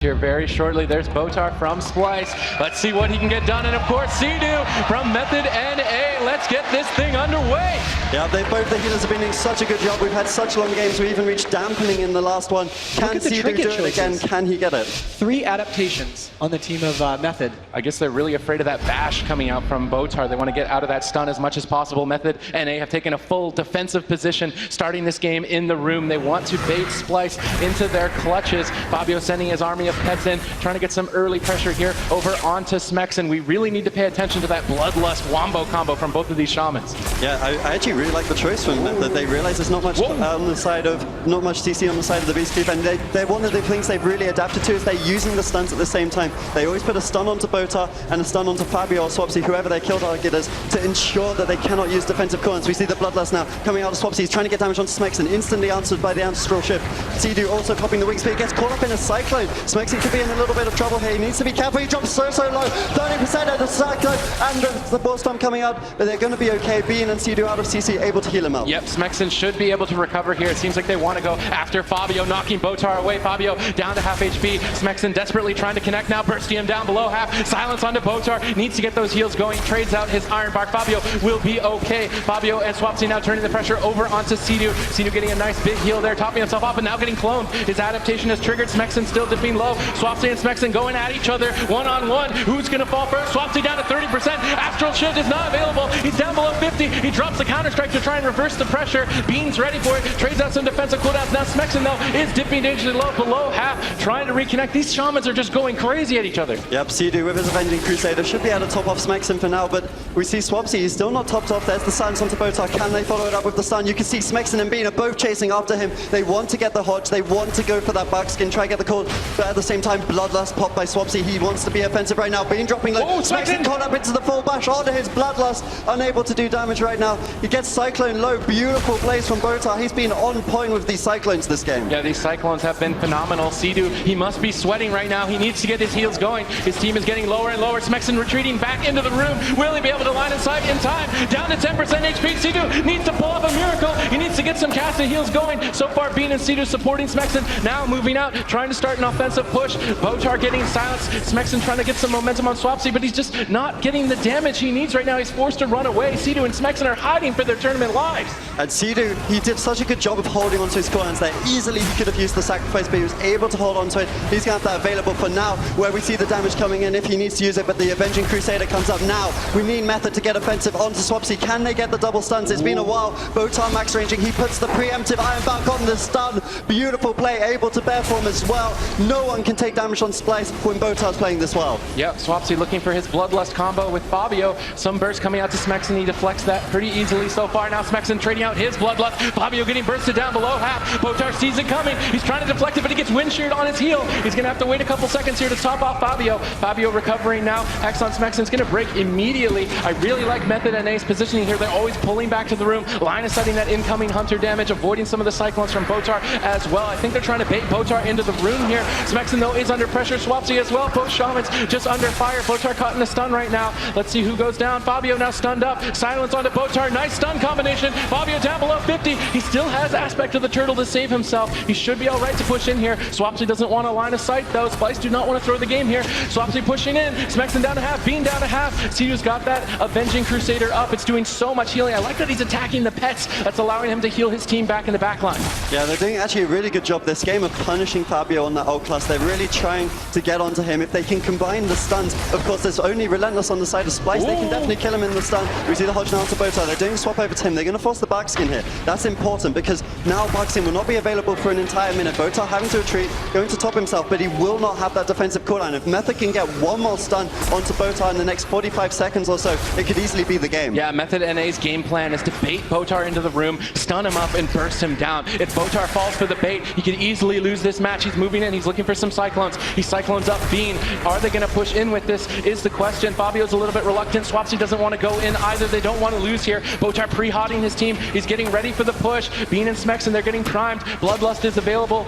Here very shortly, there's Botar from Splice. Let's see what he can get done, and of course, Sea-Doo from Method NA. Let's get this thing underway. Yeah, both the healers have been doing such a good job. We've had such long games. We even reached Dampening in the last one. Can Sea-Doo do it again? Can he get it? 3 adaptations on the team of Method. I guess they're really afraid of that bash coming out from Botar. They want to get out of that stun as much as possible. Method NA have taken a full defensive position starting this game in the room. They want to bait Splice into their clutches. Fabio sending his army of pets in, trying to get some early pressure here over onto Smexen. We really need to pay attention to that Bloodlust Wombo combo from both of these shamans. Yeah, I actually really like the choice from Method. They realize there's not much on the side of, not much CC on the side of the beast keep, and they're one of the things they've really adapted to is they're using the stuns at the same time. They always put a stun onto Botar and a stun onto Fabio or Swapsy, whoever their kill target is, to ensure that they cannot use defensive cooldowns. We see the Bloodlust now coming out of Swapsy. He's trying to get damage onto Smexen, instantly answered by the Ancestral Shift. Sea-Doo also popping the wing speed, gets caught up in a Cyclone. Smexen could be in a little bit of trouble here. He needs to be careful. He drops so low, 30% of the Cyclone, and the Ball Storm coming out, but they're going to be okay. Bean and Sea-Doo out of CC, able to heal him out. Yep, Smexen should be able to recover here. It seems like they want to go after Fabio, knocking Botar away. Fabio down to half HP. Smexen desperately trying to connect now. Burstium down below half. Silence onto Botar. Needs to get those heals going. Trades out his Iron Bark. Fabio will be okay. Fabio and Swapsy now turning the pressure over onto Sea-Doo. Sea-Doo getting a nice big heal there, topping himself off, and now getting cloned. His adaptation has triggered. Smexen still dipping low. Swapsy and Smexen going at each other one-on-one. Who's going to fall first? Swapsy down to 30%. Astral Shift is not available. He's down below 50. He drops the counter-strike to try and reverse the pressure. Bean's ready for it. Trades out some defensive cooldowns. Now Smexen, though, is dipping dangerously low, below half, trying to reconnect. These shamans are just going crazy at each other. Yep, Sea-Doo with his Avenging Crusader should be able to top off Smexen for now, but we see Swapsy, he's still not topped off. There's the silence onto Botar. Can they follow it up with the stun? You can see Smexen and Bean are both chasing after him. They want to get the Hodge. They want to go for that buckskin, try to get the call, but at the same time, Bloodlust popped by Swapsy. He wants to be offensive right now. Bean dropping low. Smexen caught up into the full bash onto his Bloodlust, unable to do damage right now. He gets Cyclone low. Beautiful plays from Botar. He's been on point with these Cyclones this game. Yeah, these Cyclones have been phenomenal. Sea-Doo, he must be sweating right now. He needs to get his heals going. His team is getting lower and lower. Smexen retreating back into the room. Will he be able to line of sight in time? Down to 10% HP. Sea-Doo needs to pull off a miracle. He needs to get some cast and heals going. So far, Bean and Sea-Doo supporting Smexen. Now moving out, trying to start an offensive push. Botar getting silenced. Smexen trying to get some momentum on Swapsy, but he's just not getting the damage he needs right now. He's forced to run away. Sea-Doo and Smexen are hiding for their tournament lives. And Sea-Doo, he did such a good job of holding onto his cooldowns there. Easily he could have used the sacrifice, but he was able to hold onto it. He's going to have that available for now, where we see the damage coming in if he needs to use it, but the Avenging Crusader comes up now. We need Method to get offensive onto Swapsy. Can they get the double stuns? It's been a while. Botar max ranging. He puts the preemptive Iron Bark on the stun. Beautiful play, able to bear form as well. No one can take damage on Splice when Botar's playing this well. Yep, Swapsy looking for his Bloodlust combo with Fabio. Some burst coming out to Smexen. He deflects that pretty easily so far. Now Smexen trading out his Bloodlust. Fabio getting bursted down below half. Botar sees it coming. He's trying to deflect it, but he gets wind sheared on his heel. He's going to have to wait a couple seconds here to top off Fabio. Fabio recovering now. X on Smexen's going to break immediately. I really like Method NA's positioning here. They're always pulling back to the room. Line of sighting that incoming Hunter damage, avoiding some of the Cyclones from Botar as well. I think they're trying to bait Botar into the room here. Smexen, though, is under pressure. Swapsy as well. Both shamans just under fire. Botar caught in a stun right now. Let's see who goes down. Fabio now stunned up. Silence onto Botar. Nice stun combination. Fabio down below 50. He still has aspect of the turtle to save himself. He should be all right to push in here. Swapsy doesn't want a line of sight, though. Splice do not want to throw the game here. Swapsy pushing in. Smexen down to half. Bean down to half. Sea-Doo's got that Avenging Crusader up. It's doing so much healing. I like that he's attacking the pets. That's allowing him to heal his team back in the back line. Yeah, they're doing actually a really good job this game of punishing Fabio on that ult class. They're really trying to get onto him. If they can combine the stuns, of course, there's only Relentless on the side of Splice. They can definitely kill him in the stun. We see the Hodge now to Botar. They're doing a swap over to him. They're going to force the Barkskin here. That's important because now Barkskin will not be available for an entire minute. Botar having to retreat, going to top himself, but he will not have that defensive cooldown. If Method can get one more stun onto Botar in the next 45 seconds or so, it could easily be the game. Yeah, Method NA's game plan is to bait Botar into the room, stun him up, and burst him down. If Botar falls for the bait, he could easily lose this match. He's moving in. He's looking for some Cyclones. He Cyclones up Bean. Are they going to push in with this is the question. Fabio's a little bit reluctant. Swapsy doesn't want to go in either. They don't want to lose here. Botar pre-hotting his team. He's getting ready for the push. Bean and Smexen, they're getting primed. Bloodlust is available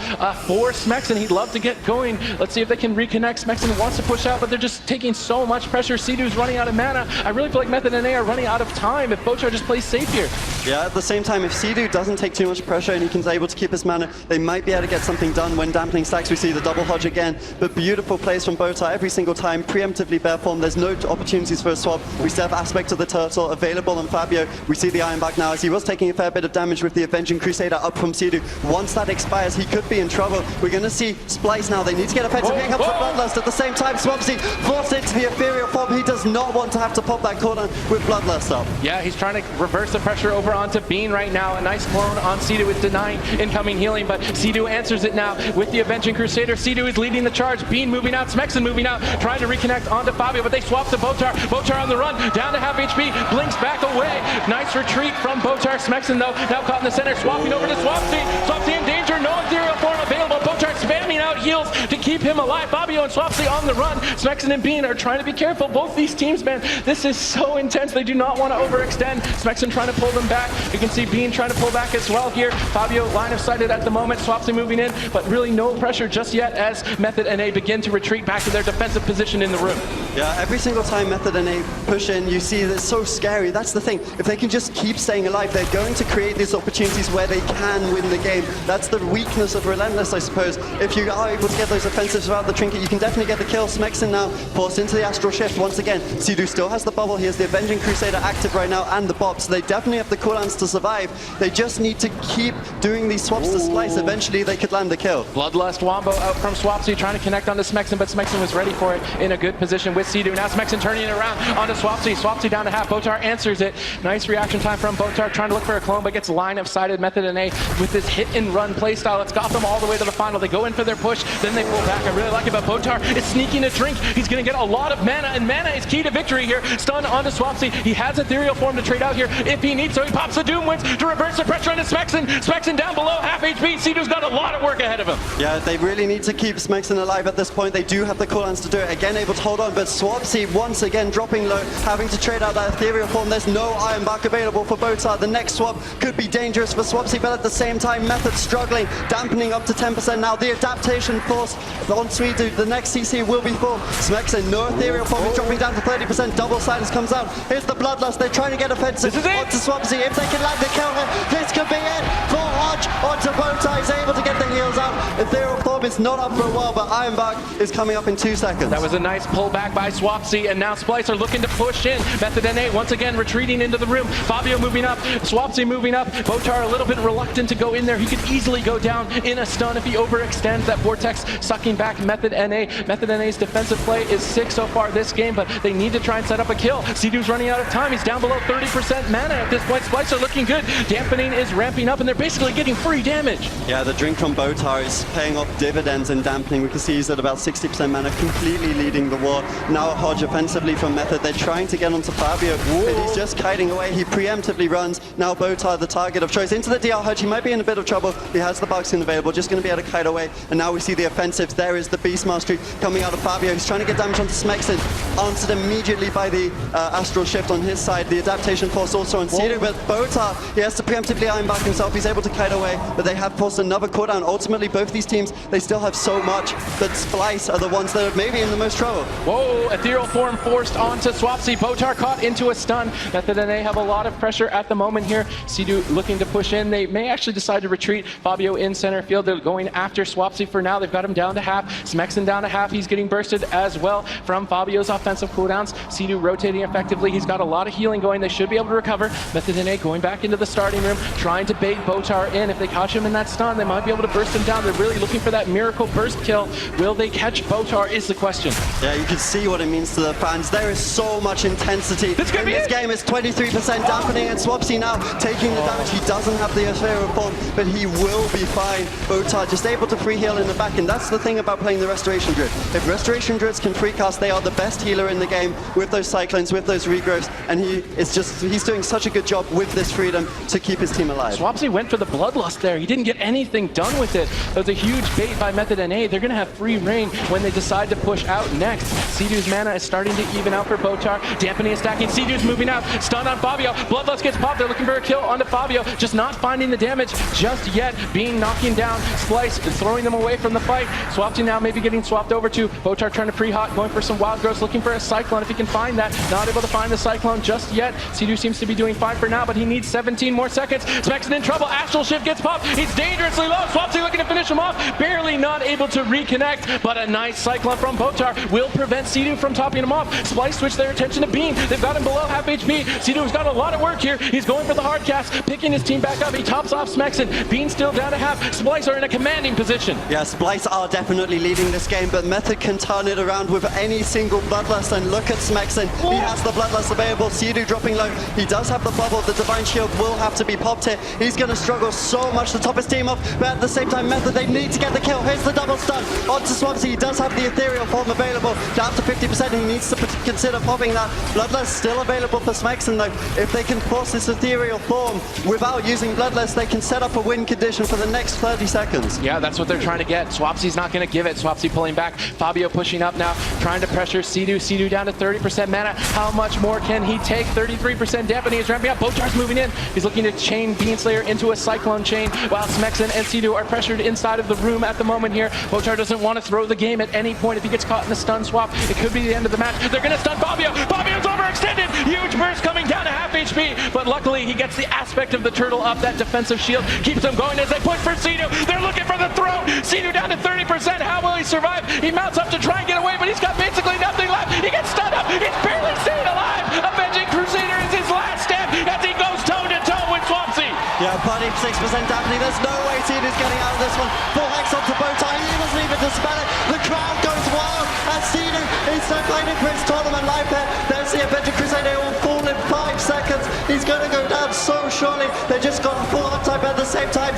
for Smexen. He'd love to get going. Let's see if they can reconnect. Smexen wants to push out, but they're just taking so much pressure. Sea-Doo's running out of mana. I really feel like Method NA are running out of time if Botar just plays safe here. Yeah, at the same time, if Sea-Doo doesn't take too much pressure and he can able to keep his mana, they might be able to get something done when Dampening stacks. We see the double double Hodge again, but beautiful plays from Botar every single time, preemptively bear form. There's no opportunities for a swap. We still have Aspect of the Turtle available on Fabio. We see the Iron back now as he was taking a fair bit of damage with the Avenging Crusader up from Sidu. Once that expires, he could be in trouble. We're going to see Splyce now. They need to get offensive. Here comes the Bloodlust. At the same time, Swapsy forced into the ethereal form. He does not want to have to pop that cooldown with Bloodlust up. Yeah, he's trying to reverse the pressure over onto Bean right now. A nice clone on Sidu with denying incoming healing, but Sidu answers it now with the Avenging Crusader. Sidu is leading the charge. Bean moving out. Smexen moving out, trying to reconnect onto Fabio, but they swap to Botar. Botar on the run, down to half HP, blinks back away. Nice retreat from Botar. Smexen though, now caught in the center, swapping over to Swapsy. Swapsy in danger, no ethereal form available. Botar spamming out heals to keep him alive. Fabio and Swapsy on the run. Smexen and Bean are trying to be careful. Both these teams, man, this is so intense. They do not want to overextend. Smexen trying to pull them back. You can see Bean trying to pull back as well here. Fabio line of sighted at the moment. Swapsy moving in, but really no pressure just yet as Method and A begin to retreat back to their defensive position in the room. Yeah, every single time Method and A push in, you see it's so scary. That's the thing. If they can just keep staying alive, they're going to create these opportunities where they can win the game. That's the weakness of Relentless, I suppose. If you are able to get those offensives without the trinket, you can definitely get the kill. Smexen now forced into the Astral Shift once again. Sidu still has the bubble. He has the Avenging Crusader active right now and the Bop, so they definitely have the cooldowns to survive. They just need to keep doing these swaps to Splice. Eventually, they could land the kill. Bloodlust Wombo out from Swapsy, trying to connect onto Smexen, but Smexen was ready for it in a good position with Sidu. Now Smexen turning it around onto Swapsy. Swapsy down to half. Botar answers it. Nice reaction time from Botar, trying to look for a clone, but gets line of sighted. Method and A with this hit and run playstyle. It's got them all the way to the final. They go in for their push, then they pull back. I really like it about Botar. It's sneaking a drink. He's going to get a lot of mana, and mana is key to victory here. Stun onto Swapsy. He has ethereal form to trade out here if he needs, so he pops the Doom Winds to reverse the pressure onto Smexen. Smexen down below, half HP. Sidu's got a lot of work ahead of him. Yeah, they really need to keep Smexen alive at this point. They do have the cooldowns to do it. Again, able to hold on, but Swapsy once again dropping low, having to trade out that ethereal form. There's no Iron back available for Botar. The next swap could be dangerous for Swapsy, but at the same time, Method struggling, dampening up to 10% now. The adaptation force on Sweetu. The next CC will be full. Smexen, no ethereal form, he's dropping down to 30%. Double silence comes out. Here's the Bloodlust. They're trying to get offensive onto Swapsy. If they can land the kill, this could be it for Hodge onto Botar. He's able to get the heals out. Ethereal form is not up for a while, but Ironbark is coming up in 2 seconds. That was a nice pullback by Swapsy, and now Splice are looking to push in. Method and A once again retreating into the room. Fabio moving up, Swapsy moving up. Botar a little bit reluctant to go in there. He could easily go down in a stun if he overextends. That Vortex sucking back Method NA. Method NA's defensive play is 6 so far this game, but they need to try and set up a kill. Sidu's running out of time. He's down below 30% mana at this point. Splice are looking good. Dampening is ramping up, and they're basically getting free damage. Yeah, the drink from Botar is paying off dividends in Dampening. We can see he's at about 60% mana, completely leading the war. Now a Hodge offensively from Method. They're trying to get onto Fabio, but he's just kiting away. He preemptively runs. Now Botar, the target of choice, into the DL Hodge. He might be in a bit of trouble. He has the Bugskin available, just going to be able to kite away. And now we see the offensives. There is the Beast Mastery coming out of Fabio. He's trying to get damage onto Smexen. Answered immediately by the Astral Shift on his side. The adaptation force also on Sidu, but Botar, he has to preemptively iron back himself. He's able to kite away, but they have forced another cooldown. Ultimately, both these teams, they still have so much that Splice are the ones that are maybe in the most trouble. Whoa, ethereal form forced onto Swapsy. Botar caught into a stun. Method and A have a lot of pressure at the moment here. Sidu looking to push in. They may actually decide to retreat. Fabio in center field. They're going after Swapsy for now. They've got him down to half. Smexen down to half. He's getting bursted as well from Fabio's offensive cooldowns. Sidu rotating effectively. He's got a lot of healing going. They should be able to recover. Method and A going back into the starting room, trying to bait Botar in. If they catch him in that stun, they might be able to burst him down. They're really looking for that miracle burst kill. Will they catch Botar is the question. Yeah, you can see what it means to the fans. There is so much intensity in this game. It's 23% Dampening, and Swapsy now taking the damage. He doesn't have the ethereal form, but he will be fine. Botar just able to free heal in the back, and that's the thing about playing the Restoration Druid. If Restoration Druids can free cast, they are the best healer in the game with those cyclones, with those regrowths, and he's doing such a good job with this freedom to keep his team alive. Swapsy went for the Bloodlust there. He didn't get anything done with it. That was a huge bait by Method NA. They're going to have free reign when they decide to push out next. Sidu's mana is starting to even out for Botar. Dampening is stacking. Sidu's moving out. Stun on Fabio. Bloodlust gets popped. They're looking for a kill onto Fabio. Just not finding the damage just yet. Being knocking down. Splice is throwing throwing them away from the fight. Swapsy now maybe getting swapped over to Botar, trying to pre-hot, going for some wild growths, looking for a Cyclone if he can find that. Not able to find the Cyclone just yet. Sea-Doo seems to be doing fine for now, but he needs 17 more seconds. Smexon in trouble. Astral Shift gets popped. He's dangerously low. Swapsy looking to finish him off. Barely not able to reconnect, but a nice Cyclone from Botar will prevent Sea-Doo from topping him off. Splyce switch their attention to Bean. They've got him below half HP. Sea-Doo's got a lot of work here. He's going for the hard cast, picking his team back up. He tops off Smexon. Bean still down to half. Splyce are in a commanding position. Yeah, Splice are definitely leading this game, but Method can turn it around with any single Bloodlust, and look at Smexon. He has the Bloodlust available. Sea-Doo dropping low. He does have the bubble. The Divine Shield will have to be popped here. He's going to struggle so much to top his team off, but at the same time, Method, they need to get the kill. Here's the double stun onto Swapsy. He does have the Ethereal form available. Down to 50%. He needs to consider popping that. Bloodlust still available for Smexon, though. If they can force this Ethereal form without using Bloodlust, they can set up a win condition for the next 30 seconds. Yeah, that's what they're trying to get. Swapsy's not going to give it. Swapsy pulling back. Fabio pushing up now, trying to pressure Sea-Doo. Sea-Doo down to 30% mana. How much more can he take? 33% dampening is ramping up. Botar's moving in. He's looking to chain Beanslayer into a Cyclone chain, while Smexon and Sea-Doo are pressured inside of the room at the moment here. Botar doesn't want to throw the game at any point. If he gets caught in a stun swap, it could be the end of the match. They're going to stun Fabio. Fabio's overextended. Huge burst coming down to half HP, but luckily he gets the aspect of the turtle up. That defensive shield keeps them going as they push for Sea-Doo. They're looking for the throw. Sea-Doo down to 30%. How will he survive? He mounts up to try and get away, but he's got basically nothing left. He gets stunned up. He's barely staying alive. Avenging Crusader is his last stand as he goes toe-to-toe with Swapsy. Yeah, buddy, 6% dampening. There's no way Sea-Doo's getting out of this one. Full Hex onto Botar. He doesn't even dispel it. The crowd goes wild as Sea-Doo is circling for his tournament life here. There's the Avenger Crusader. It will fall in 5 seconds. He's going to go down so surely. They just got a full on time at the same time.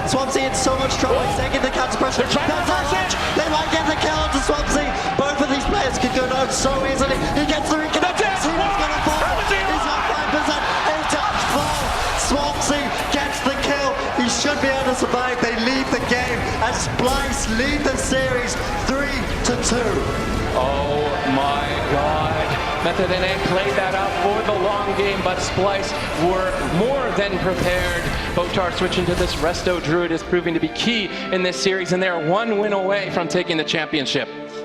Swapsy in so much trouble. He's taking the counter pressure. They might get the kill onto Swapsy. Both of these players could go down so easily. He gets the reconnect. Sea-Doo's going to fall. He's at 5%. A touch fall. Swapsy gets the kill. He should be able to survive. They lead the game as Splice lead the series 3-2. Oh my God. Method NA played that out for the long game, but Splice were more than prepared. Botar switching to this Resto Druid is proving to be key in this series, and they are one win away from taking the championship.